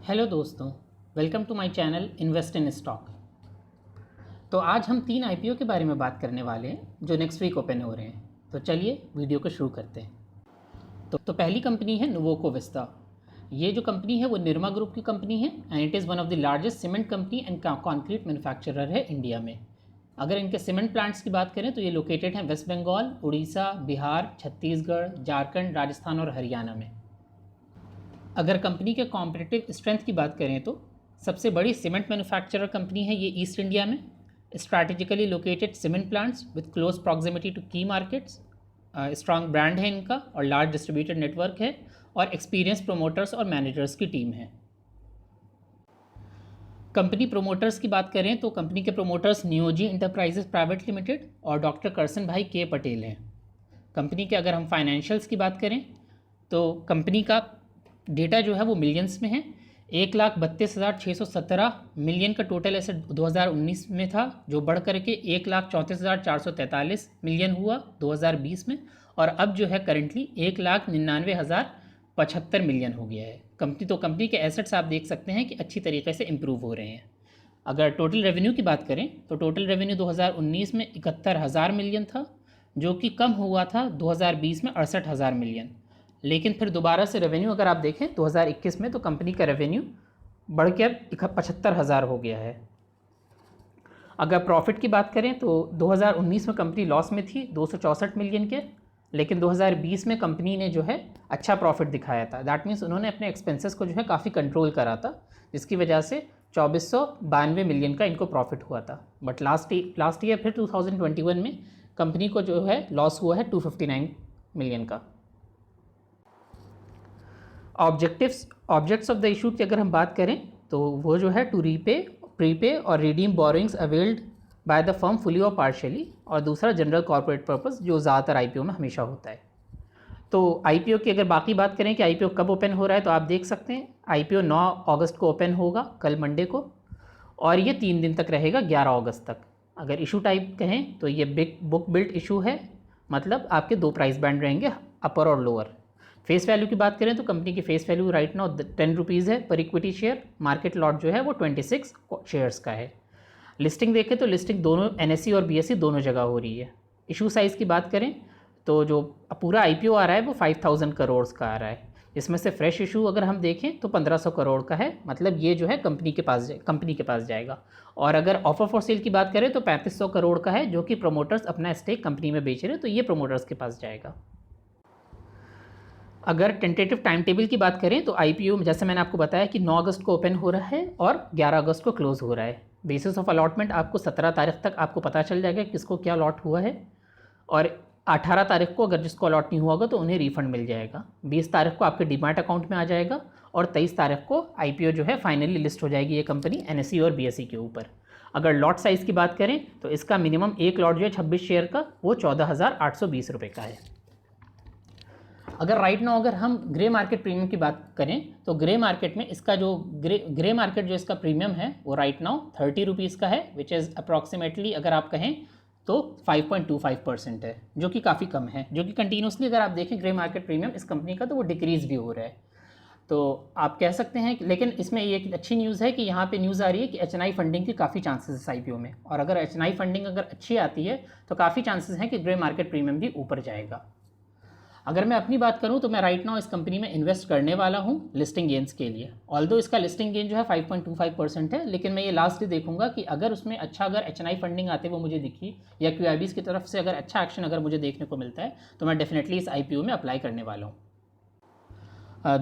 Hello दोस्तों, welcome to my channel invest in stock. तो आज हम 3 आईपीओ के बारे में बात करने वाले हैं जो नेक्स्ट वीक ओपन हो रहे हैं। तो चलिए वीडियो को शुरू करते हैं। तो पहली कंपनी है नुवोको विस्टा। ये जो कंपनी है वो निरमा ग्रुप की कंपनी है and it is one of the largest cement company and concrete manufacturer है इंडिया में। अगर इनके सीमेंट प्लांट्स की बात करें तो ये लोकेटेड हैं वेस्ट बंगाल, उड़ीसा, बिहार, छत्तीसगढ़, झारखंड, राजस्थान और हरियाणा में। अगर कंपनी के कॉम्पिटिटिव स्ट्रेंथ की बात करें तो सबसे बड़ी सीमेंट मैन्युफैक्चरर कंपनी है ये ईस्ट इंडिया में। Strategically located cement plants with close proximity to key markets, strong brand है इनका और लार्ज डिस्ट्रीब्यूटेड नेटवर्क है और एक्सपीरियंस प्रोमोटर्स और मैनेजर्स की टीम है। कंपनी प्रोमोटर्स की बात करें तो कंपनी के promoters Niyogi enterprises private limited और doctor Karsanbhai K Patel हैं। कंपनी के अगर हम फाइनेंशियल्स की बात करें तो कंपनी का डेटा जो है वो मिलियंस में है। 1,32,617 मिलियन का टोटल एसेट 2019 में था, जो बढ़ करके 1,34,443 मिलियन हुआ 2020 में, और अब जो है करेंटली 1,99,075 मिलियन हो गया है कंपनी के एसेट्स आप देख सकते हैं कि अच्छी तरीके से इम्प्रूव हो रहे हैं। अगर टोटल रेवेन्यू की बात करें तो टोटल रेवेन्यू 2019 में 71,000 मिलियन था, जो कि कम हुआ था 2020 में 68,000 मिलियन। लेकिन फिर दोबारा से रेवेन्यू अगर आप देखें 2021 में तो कंपनी का रेवेन्यू बढ़कर 75,000 हो गया है। अगर प्रॉफिट की बात करें तो 2019 में कंपनी लॉस में थी 264 मिलियन के, लेकिन 2020 में कंपनी ने जो है अच्छा प्रॉफिट दिखाया था। दैट मीन्स उन्होंने अपने एक्सपेंसेस को जो है काफ़ी कंट्रोल करा था, जिसकी वजह से 2492 मिलियन का इनको प्रॉफिट हुआ था। बट लास्ट ईयर फिर 2021 में कंपनी को जो है लॉस हुआ है 259 मिलियन का। ऑब्जेक्ट्स ऑफ द इशू की अगर हम बात करें तो वो जो है टू रीपे, प्रीपे और redeem borings availed by the firm fully और पार्शियली, और दूसरा जनरल कॉर्पोरेट पर्पस जो ज़्यादातर आईपीओ में हमेशा होता है। तो आईपीओ की अगर बाकी बात करें कि आईपीओ कब ओपन हो रहा है तो आप देख सकते हैं आईपीओ 9 अगस्त को ओपन होगा, कल मंडे को, और ये 3 दिन तक रहेगा 11 अगस्त तक। अगर इशू टाइप कहें तो ये बिग बुक बिल्ट इशू है, मतलब आपके 2 प्राइस बैंड रहेंगे, अपर और लोअर। फेस वैल्यू की बात करें तो कंपनी की face value right now 10 rupees है पर इक्विटी शेयर। मार्केट लॉट जो है वो 26 शेयर्स का है। लिस्टिंग देखें तो लिस्टिंग दोनों एनएसई और बीएसई दोनों जगह हो रही है। इशू साइज़ की बात करें तो जो पूरा आईपीओ आ रहा है वो 5,000 करोड़ का आ रहा है। इसमें से फ्रेश इशू अगर हम देखें तो 1,500 करोड़ का है, मतलब ये जो है कंपनी के पास जाएगा। और अगर ऑफर फॉर सेल की बात करें तो 3,500 करोड़ का है, जो कि प्रोमोटर्स अपना स्टेक कंपनी में बेच रहे हैं, तो ये प्रोमोटर्स के पास जाएगा। अगर टेंटेटिव टाइम टेबल की बात करें तो आईपीओ जैसे मैंने आपको बताया कि 9 अगस्त को ओपन हो रहा है और 11 अगस्त को क्लोज हो रहा है। बेसिस ऑफ अलॉटमेंट आपको 17 तारीख तक आपको पता चल जाएगा किसको क्या अलॉट हुआ है, और 18 तारीख को अगर जिसको अलॉट नहीं हुआ होगा तो उन्हें रिफंड मिल जाएगा। 20 तारीख को आपके डीमैट अकाउंट में आ जाएगा, और 23 तारीख को आईपीओ जो है फाइनली लिस्ट हो जाएगी ये कंपनी एनएसई और बीएसई के ऊपर। अगर लॉट साइज़ की बात करें तो इसका मिनिमम एक लॉट जो है 26 शेयर का वो 14,820 रुपये का है। अगर राइट नाउ अगर हम ग्रे मार्केट प्रीमियम की बात करें तो ग्रे मार्केट में इसका जो ग्रे मार्केट जो इसका प्रीमियम है वो राइट नाउ 30 रुपीज़ का है, विच इज़ अप्रॉक्सीमेटली अगर आप कहें तो 5.25% है, जो कि काफ़ी कम है। जो कि कंटिन्यूसली अगर आप देखें ग्रे मार्केट प्रीमियम इस कंपनी का तो वो डिक्रीज़ भी हो रहा है। तो आप कह सकते हैं, लेकिन इसमें एक अच्छी न्यूज़ है कि यहाँ पे न्यूज़ आ रही है कि एचएनआई फंडिंग की काफ़ी चांसेस है आईपीओ में, और अगर एचएनआई फंडिंग अगर अच्छी आती है तो काफ़ी चांसेस हैं कि ग्रे मार्केट प्रीमियम भी ऊपर जाएगा। अगर मैं अपनी बात करूं तो मैं राइट नाउ इस कंपनी में इन्वेस्ट करने वाला हूं लिस्टिंग गेन्स के लिए। ऑल्दो इसका लिस्टिंग गेन जो है 5.25% है, लेकिन मैं ये लास्ट ही देखूंगा कि अगर उसमें अच्छा अगर एचएनआई फंडिंग आते वो मुझे दिखी या क्यूआईबीज की तरफ से अगर अच्छा एक्शन अगर मुझे देखने को मिलता है तो मैं डेफिनेटली इस आईपीओ में अप्लाई करने वाला हूँ।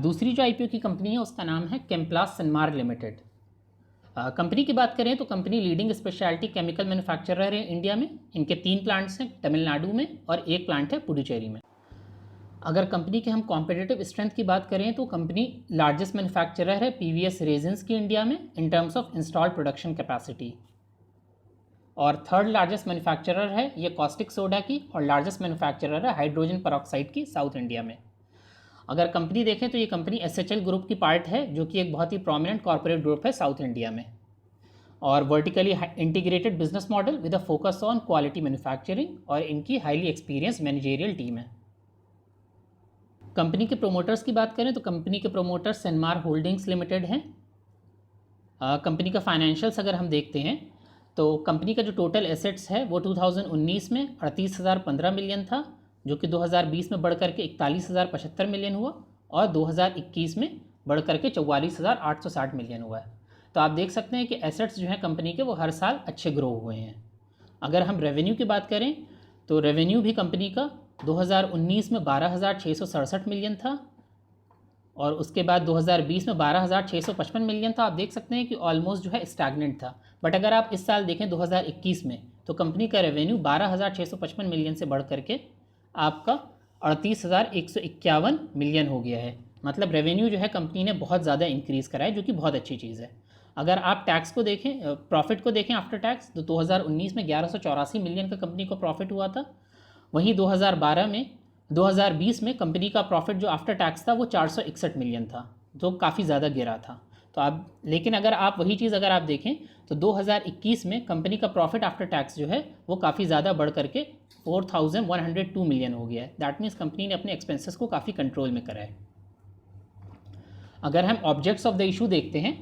दूसरी जो आईपीओ की कंपनी है उसका नाम है केम्प्लास सनमार लिमिटेड। कंपनी की बात करें तो company leading speciality chemical manufacturer है इंडिया में। इनके 3 प्लांट्स हैं तमिलनाडु में और 1 प्लांट है पुडुचेरी में। अगर कंपनी के हम कॉम्पिटिटिव स्ट्रेंथ की बात करें तो कंपनी लार्जेस्ट मैन्युफैक्चरर है पीवीएस रेजिन्स की इंडिया में in terms of installed production capacity, और 3rd लार्जेस्ट मैन्युफैक्चरर है ये कॉस्टिक सोडा की, और लार्जेस्ट मैन्युफैक्चरर है हाइड्रोजन परऑक्साइड की साउथ इंडिया में। अगर कंपनी देखें तो ये कंपनी एसएचएल ग्रुप की पार्ट है, जो कि एक बहुत ही प्रोमिनेंट कॉर्पोरेट ग्रुप है साउथ इंडिया में, और vertically integrated business model with a focus on quality manufacturing, और इनकी हाईली एक्सपीरियंस मैनेजेरियल टीम है। कंपनी के प्रोमोटर्स की बात करें तो कंपनी के प्रोमोटर्स सनमार होल्डिंग्स लिमिटेड हैं, कंपनी का फाइनेंशियल्स अगर हम देखते हैं तो कंपनी का जो टोटल एसेट्स है वो 2019 में 38,015 मिलियन था, जो कि 2020 में बढ़ करके 41,075 मिलियन हुआ और 2021 में बढ़ करके 44,860 मिलियन हुआ है। तो आप देख सकते हैं कि एसेट्स जो हैं कंपनी के वो हर साल अच्छे ग्रो हुए हैं। अगर हम रेवेन्यू की बात करें तो रेवेन्यू भी कंपनी का 2019 में 12,667 मिलियन था और उसके बाद 2020 में 12,655 मिलियन था। आप देख सकते हैं कि ऑलमोस्ट जो है स्टैग्नेंट था। बट अगर आप इस साल देखें 2021 में तो कंपनी का रेवेन्यू 12,655 मिलियन से बढ़ करके आपका 38,151 मिलियन हो गया है। मतलब रेवेन्यू जो है कंपनी ने बहुत ज़्यादा इंक्रीज़ करा है, जो कि बहुत अच्छी चीज़ है। अगर आप टैक्स को देखें, प्रॉफिट को देखें आफ्टर टैक्स, तो 2019 में 1184 मिलियन का कंपनी को प्रॉफिट हुआ था। वहीं 2020 में कंपनी का प्रॉफिट जो आफ्टर टैक्स था वो 461 मिलियन था, जो काफ़ी ज़्यादा गिरा था। तो आप लेकिन अगर आप वही चीज़ अगर आप देखें तो 2021 में कंपनी का प्रॉफिट आफ्टर टैक्स जो है वो काफ़ी ज़्यादा बढ़ करके 4,102 मिलियन हो गया है। दैट मीन्स कंपनी ने अपने एक्सपेंसेस को काफ़ी कंट्रोल में करा है। अगर हम ऑब्जेक्ट्स ऑफ द इशू देखते हैं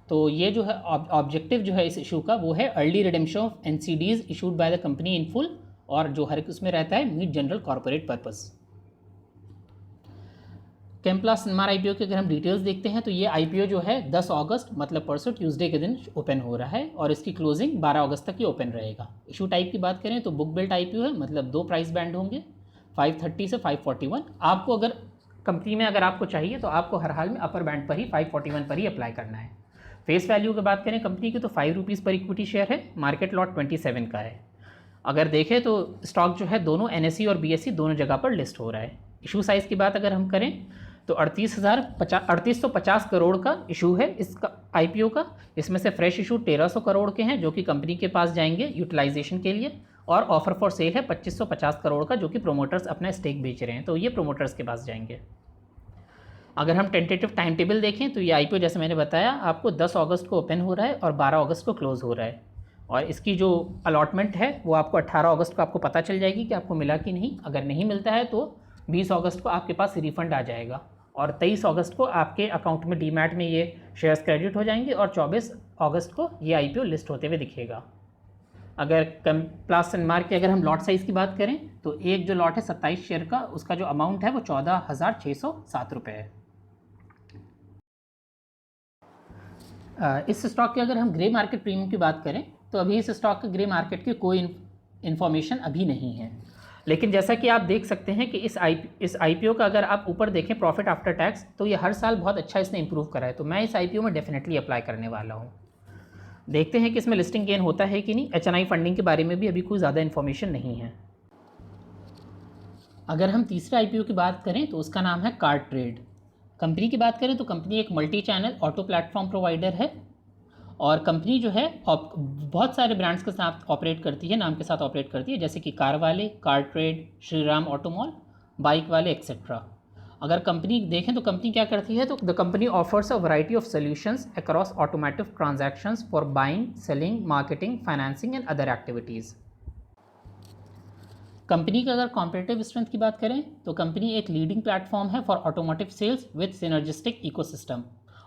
तो ये जो है ऑब्जेक्टिव जो है इस इशू का वो है early redemption of NCDs issued by the company in full, और जो हर उसमें रहता है मीट जनरल कॉर्पोरेट पर्पस। कैम्प्लास सिनेमार आईपीओ के अगर हम डिटेल्स देखते हैं तो ये आईपीओ जो है 10 अगस्त मतलब परसों ट्यूसडे के दिन ओपन हो रहा है और इसकी क्लोजिंग 12 अगस्त तक ही ओपन रहेगा। इशू टाइप की बात करें तो बुक बिल्ट आईपीओ है, मतलब 2 प्राइस बैंड होंगे 530 से 541। आपको अगर कंपनी में अगर आपको चाहिए तो आपको हर हाल में अपर बैंड पर ही 541 पर ही अप्लाई करना है। फेस वैल्यू की बात करें कंपनी की तो 5 रुपीज़ पर इक्विटी शेयर है, मार्केट लॉट 27 का है। अगर देखें तो स्टॉक जो है दोनों एनएसई और बीएसई दोनों जगह पर लिस्ट हो रहा है। इशू साइज़ की बात अगर हम करें तो 3850 करोड़ का इशू है इसका आईपीओ का। इसमें से फ्रेश इशू 1300 करोड़ के हैं जो कि कंपनी के पास जाएंगे यूटिलाइजेशन के लिए, और ऑफर फॉर सेल है 2550 करोड़ का जो कि प्रोमोटर्स अपना स्टेक बेच रहे हैं, तो ये प्रोमोटर्स के पास जाएंगे। अगर हम टेंटेटिव टाइम टेबल देखें तो ये आईपीओ जैसे मैंने बताया आपको 10 अगस्त को ओपन हो रहा है और 12 अगस्त को क्लोज़ हो रहा है, और इसकी जो अलॉटमेंट है वो आपको 18 अगस्त को आपको पता चल जाएगी कि आपको मिला कि नहीं। अगर नहीं मिलता है तो 20 अगस्त को आपके पास रिफंड आ जाएगा और 23 अगस्त को आपके अकाउंट में डीमैट में ये शेयर्स क्रेडिट हो जाएंगे और 24 अगस्त को ये आईपीओ लिस्ट होते हुए दिखेगा। अगर कैम्प्लास सिनेमार की अगर हम लॉट साइज़ की बात करें तो एक जो लॉट है 27 शेयर का, उसका जो अमाउंट है वो 14,607 रुपये है। इस स्टॉक की अगर हम ग्रे मार्केट प्रीमियम की बात करें तो अभी इस स्टॉक के ग्रे मार्केट की कोई इन्फॉर्मेशन अभी नहीं है, लेकिन जैसा कि आप देख सकते हैं कि इस आईपीओ का अगर आप ऊपर देखें प्रॉफिट आफ्टर टैक्स तो ये हर साल बहुत अच्छा इसने इंप्रूव करा है, तो मैं इस आईपीओ में डेफिनेटली अप्लाई करने वाला हूँ। देखते हैं कि इसमें लिस्टिंग गेन होता है कि नहीं। एचएनआई फंडिंग के बारे में भी अभी कोई ज़्यादा इन्फॉर्मेशन नहीं है। अगर हम तीसरे आईपीओ की बात करें तो उसका नाम है कार्टट्रेड। कंपनी की बात करें तो कंपनी एक multi channel auto platform provider है और कंपनी जो है बहुत सारे ब्रांड्स के साथ ऑपरेट करती है, नाम के साथ ऑपरेट करती है, जैसे कि कार वाले, कार्टट्रेड, श्रीराम ऑटोमॉल, बाइक वाले एक्सेट्रा। अगर कंपनी देखें तो कंपनी क्या करती है तो the company offers a variety of solutions across automotive transactions for buying, selling, marketing, financing and other activities. Company का अगर कॉम्पिटिटिव स्ट्रेंथ की बात करें तो कंपनी एक लीडिंग प्लेटफॉर्म है for automotive sales with synergistic ecosystem,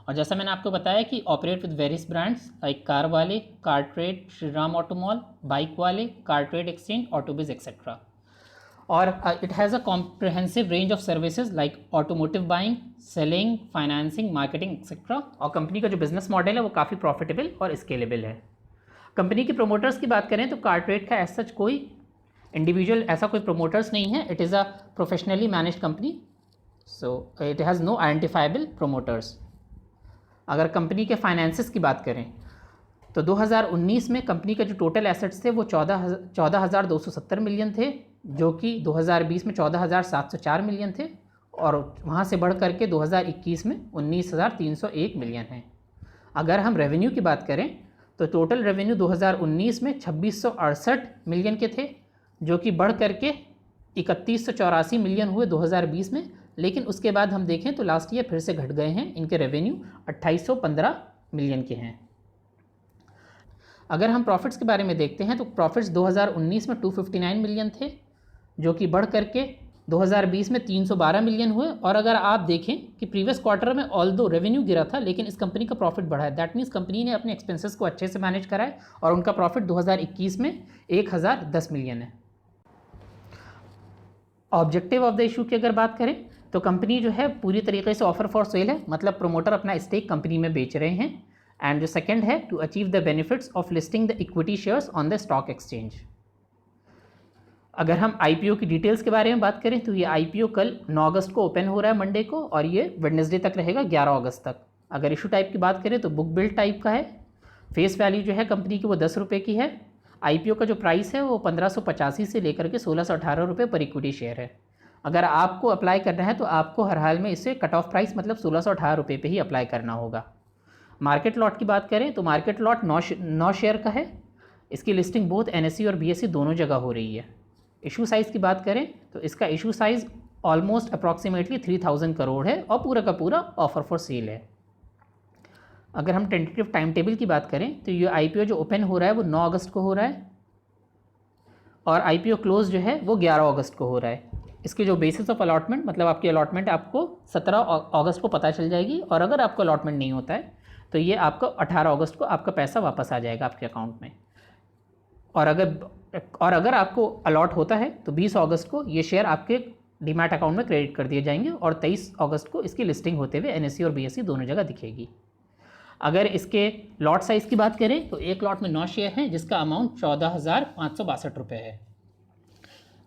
और जैसा मैंने आपको बताया कि operate with various brands like CarWale, CarTrade, Shriram Automall, BikeWale, CarTrade exchange, Autobiz etcetera. और it has a comprehensive range of services like automotive buying, selling, financing, marketing etcetera. और company का जो बिजनेस मॉडल है वो काफ़ी profitable और scalable है। Company के प्रोमोटर्स की बात करें तो कार्टट्रेड का एज सच कोई इंडिविजुअल ऐसा कोई प्रोमोटर्स नहीं है, it is a professionally managed company, so it has no identifiable promoters. अगर कंपनी के फाइनेंसेस की बात करें तो 2019 में कंपनी के जो टोटल एसेट्स थे वो 14,270 मिलियन थे, जो कि 2020 में 14,704 मिलियन थे, और वहाँ से बढ़ करके 2021 में 19,301 मिलियन है। अगर हम रेवेन्यू की बात करें तो टोटल रेवेन्यू 2019 में 2668 मिलियन के थे, जो कि बढ़ करके 3184 मिलियन हुए 2020 में, लेकिन उसके बाद हम देखें तो लास्ट ईयर फिर से घट गए हैं, इनके रेवेन्यू 2815 मिलियन के हैं। अगर हम प्रॉफिट्स के बारे में देखते हैं तो प्रॉफिट्स 2019 में 259 मिलियन थे, जो कि बढ़ करके 2020 में 312 मिलियन हुए। और अगर आप देखें कि प्रीवियस क्वार्टर में ऑल्दो रेवेन्यू गिरा था लेकिन इस कंपनी का प्रॉफिट बढ़ा है, दैट मीन्स कंपनी ने अपने एक्सपेंसेस को अच्छे से मैनेज करा है और उनका प्रॉफिट 2021 में 1010 मिलियन है। ऑब्जेक्टिव ऑफ द इशू की अगर बात करें तो कंपनी जो है पूरी तरीके से ऑफर फॉर सेल है, मतलब प्रोमोटर अपना स्टेक कंपनी में बेच रहे हैं। एंड जो सेकंड है to achieve the benefits of listing the equity shares on the stock exchange. अगर हम आईपीओ की डिटेल्स के बारे में बात करें तो ये आईपीओ कल 9 अगस्त को ओपन हो रहा है मंडे को, और ये वेडनेसडे तक रहेगा 11 अगस्त तक। अगर इशू टाइप की बात करें तो बुक बिल्ड टाइप का है। फेस वैल्यू जो है कंपनी की वो 10 रुपये की है। आईपीओ का जो प्राइस है वो 1585 से लेकर के 1618 रुपये पर इक्विटी शेयर है। अगर आपको अप्लाई करना है तो आपको हर हाल में इसे कट ऑफ प्राइस मतलब 1618 रुपये पे ही अप्लाई करना होगा। मार्केट लॉट की बात करें तो मार्केट लॉट 9 शेयर का है। इसकी लिस्टिंग बोथ एनएसई और बीएसई दोनों जगह हो रही है। इशू साइज़ की बात करें तो इसका issue size almost approximately 3000 crore है और पूरा का पूरा ऑफर फॉर सेल है। अगर हम टेंटेटिव टाइम टेबल की बात करें तो ये आईपीओ जो ओपन हो रहा है वो 9 अगस्त को हो रहा है और आईपीओ क्लोज जो है वो 11 अगस्त को हो रहा है। इसके जो बेसिस ऑफ अलॉटमेंट मतलब आपकी अलॉटमेंट आपको 17 अगस्त को पता चल जाएगी, और अगर आपको अलॉटमेंट नहीं होता है तो ये आपको 18 अगस्त को आपका पैसा वापस आ जाएगा आपके अकाउंट में। और अगर आपको अलॉट होता है तो 20 अगस्त को ये शेयर आपके डीमैट अकाउंट में क्रेडिट कर दिए जाएंगे और 23 अगस्त को इसकी लिस्टिंग होते हुए एनएसई और बीएसई दोनों जगह दिखेगी। अगर इसके लॉट साइज़ की बात करें तो एक लॉट में 9 शेयर हैं जिसका अमाउंट 14,562 रुपये है।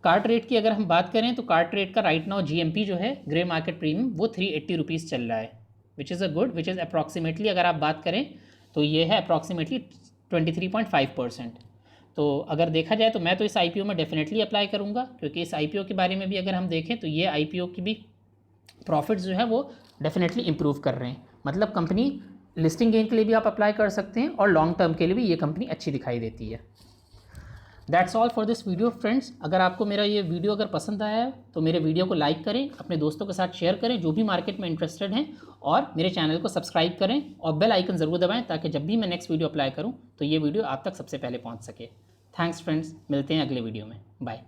कार्ट रेट की अगर हम बात करें तो कार्ट रेट का राइट नाउ जीएमपी जो है ग्रे मार्केट प्रीमियम वो 380 रुपीज़ चल रहा है, विच इज़ अप्रॉक्सीमेटली अगर आप बात करें तो ये है अप्रॉक्सीमेटली 23.5%। तो अगर देखा जाए तो मैं तो इस आईपीओ में डेफिनेटली अप्लाई करूंगा, क्योंकि इस आईपीओ के बारे में भी अगर हम देखें तो ये आईपीओ की भी प्रॉफिट्स जो है वो डेफिनेटली इंप्रूव कर रहे हैं। मतलब कंपनी लिस्टिंग गेन के लिए भी आप अप्लाई कर सकते हैं और लॉन्ग टर्म के लिए भी ये कंपनी अच्छी दिखाई देती है। That's all for this video friends. अगर आपको मेरा ये वीडियो अगर पसंद आया है तो मेरे वीडियो को लाइक करें, अपने दोस्तों के साथ शेयर करें जो भी मार्केट में इंटरेस्टेड हैं, और मेरे चैनल को सब्सक्राइब करें और बेल आइकन ज़रूर दबाएं ताकि जब भी मैं नेक्स्ट वीडियो अप्लाई करूं तो ये वीडियो आप तक सबसे पहले पहुंच सके। थैंक्स फ्रेंड्स, मिलते हैं अगले वीडियो में। बाय।